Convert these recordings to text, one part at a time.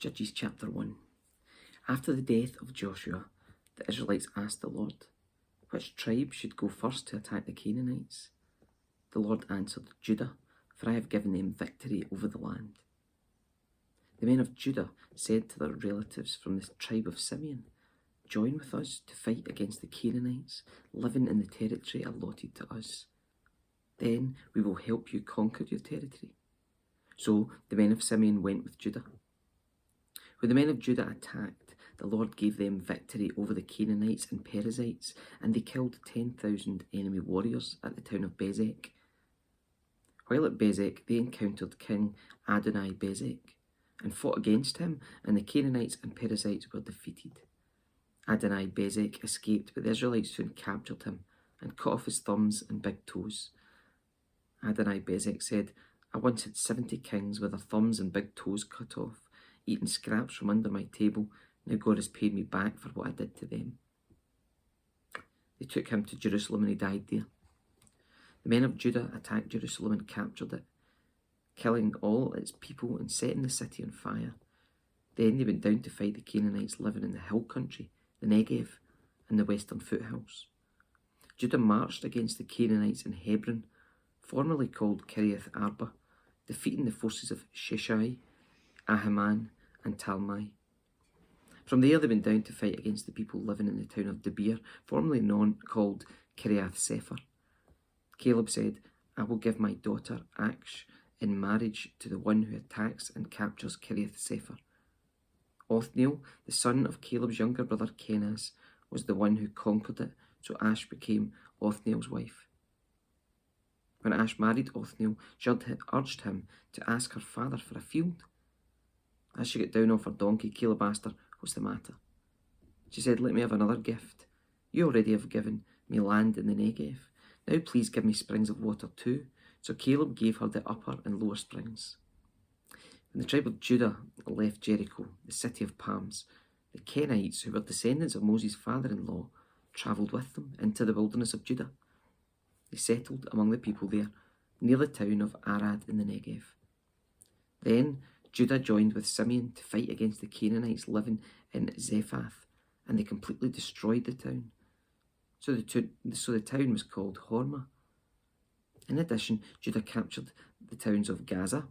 Judges chapter 1. After the death of Joshua, the Israelites asked the Lord, which tribe should go first to attack the Canaanites? The Lord answered, Judah, for I have given them victory over the land. The men of Judah said to their relatives from the tribe of Simeon, join with us to fight against the Canaanites living in the territory allotted to us. Then we will help you conquer your territory. So the men of Simeon went with Judah. When the men of Judah attacked, the Lord gave them victory over the Canaanites and Perizzites, and they killed 10,000 enemy warriors at the town of Bezek. While at Bezek, they encountered King Adoni-Bezek and fought against him, and the Canaanites and Perizzites were defeated. Adoni-Bezek escaped, but the Israelites soon captured him and cut off his thumbs and big toes. Adoni-Bezek said, I once had 70 kings with their thumbs and big toes cut off, eating scraps from under my table. Now God has paid me back for what I did to them. They took him to Jerusalem and he died there. The men of Judah attacked Jerusalem and captured it, killing all its people and setting the city on fire. Then they went down to fight the Canaanites living in the hill country, the Negev, and the western foothills. Judah marched against the Canaanites in Hebron, formerly called Kiriath Arba, defeating the forces of Sheshai, Ahiman, and Talmai. From there they went down to fight against the people living in the town of Debir, formerly called Kiriath Sefer. Caleb said, I will give my daughter Aksh in marriage to the one who attacks and captures Kiriath Sefer. Othniel, the son of Caleb's younger brother Kenaz, was the one who conquered it, so Ash became Othniel's wife. When Ash married Othniel, she urged him to ask her father for a field. As she got down off her donkey, Caleb asked her, what's the matter? She said, let me have another gift. You already have given me land in the Negev. Now please give me springs of water too. So Caleb gave her the upper and lower springs. When the tribe of Judah left Jericho, the city of palms, the Kenites, who were descendants of Moses' father-in-law, travelled with them into the wilderness of Judah. They settled among the people there, near the town of Arad in the Negev. Then Judah joined with Simeon to fight against the Canaanites living in Zephath, and they completely destroyed the town. So the town was called Hormah. In addition, Judah captured the towns of Gaza,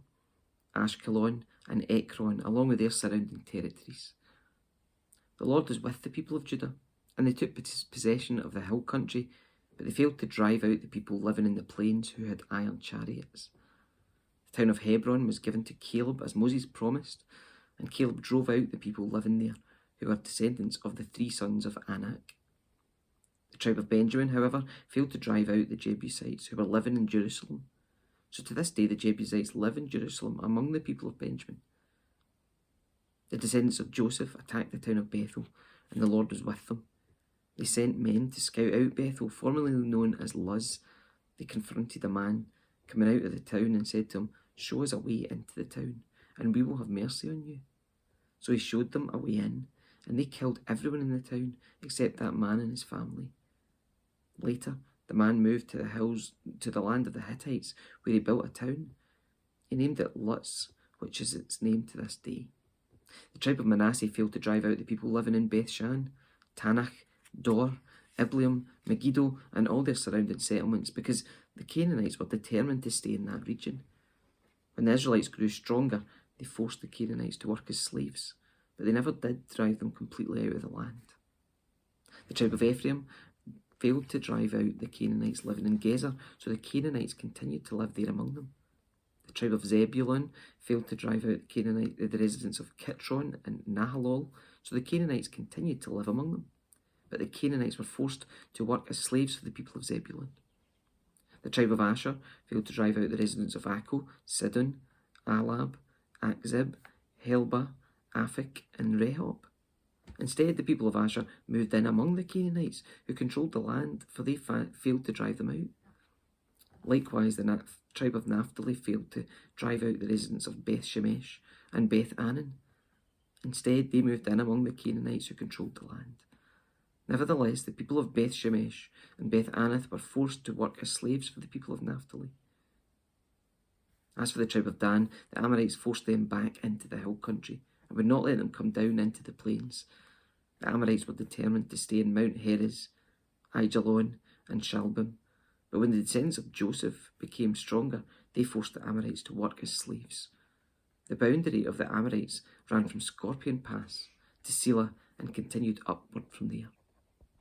Ashkelon, and Ekron, along with their surrounding territories. The Lord was with the people of Judah, and they took possession of the hill country, but they failed to drive out the people living in the plains who had iron chariots. The town of Hebron was given to Caleb as Moses promised, and Caleb drove out the people living there, who were descendants of the 3 sons of Anak. The tribe of Benjamin, however, failed to drive out the Jebusites who were living in Jerusalem. So to this day the Jebusites live in Jerusalem among the people of Benjamin. The descendants of Joseph attacked the town of Bethel, and the Lord was with them. They sent men to scout out Bethel, formerly known as Luz. They confronted a man coming out of the town and said to him, show us a way into the town, and we will have mercy on you. So he showed them a way in, and they killed everyone in the town except that man and his family. Later, the man moved to the hills, to the land of the Hittites, where he built a town. He named it Luz, which is its name to this day. The tribe of Manasseh failed to drive out the people living in Beth-shan, Tanakh, Dor, Ibleam, Megiddo, and all their surrounding settlements, because the Canaanites were determined to stay in that region. When the Israelites grew stronger, they forced the Canaanites to work as slaves, but they never did drive them completely out of the land. The tribe of Ephraim failed to drive out the Canaanites living in Gezer, so the Canaanites continued to live there among them. The tribe of Zebulun failed to drive out the residents of Kitron and Nahalol, so the Canaanites continued to live among them. But the Canaanites were forced to work as slaves for the people of Zebulun. The tribe of Asher failed to drive out the residents of Akko, Sidon, Alab, Akzib, Helba, Aphik, and Rehob. Instead, the people of Asher moved in among the Canaanites, who controlled the land, for they failed to drive them out. Likewise, the tribe of Naphtali failed to drive out the residents of Beth Shemesh and Beth Anan. Instead, they moved in among the Canaanites, who controlled the land. Nevertheless, the people of Beth Shemesh and Beth Anath were forced to work as slaves for the people of Naphtali. As for the tribe of Dan, the Amorites forced them back into the hill country and would not let them come down into the plains. The Amorites were determined to stay in Mount Heres, Aijalon, and Shalbim. But when the descendants of Joseph became stronger, they forced the Amorites to work as slaves. The boundary of the Amorites ran from Scorpion Pass to Selah and continued upward from there.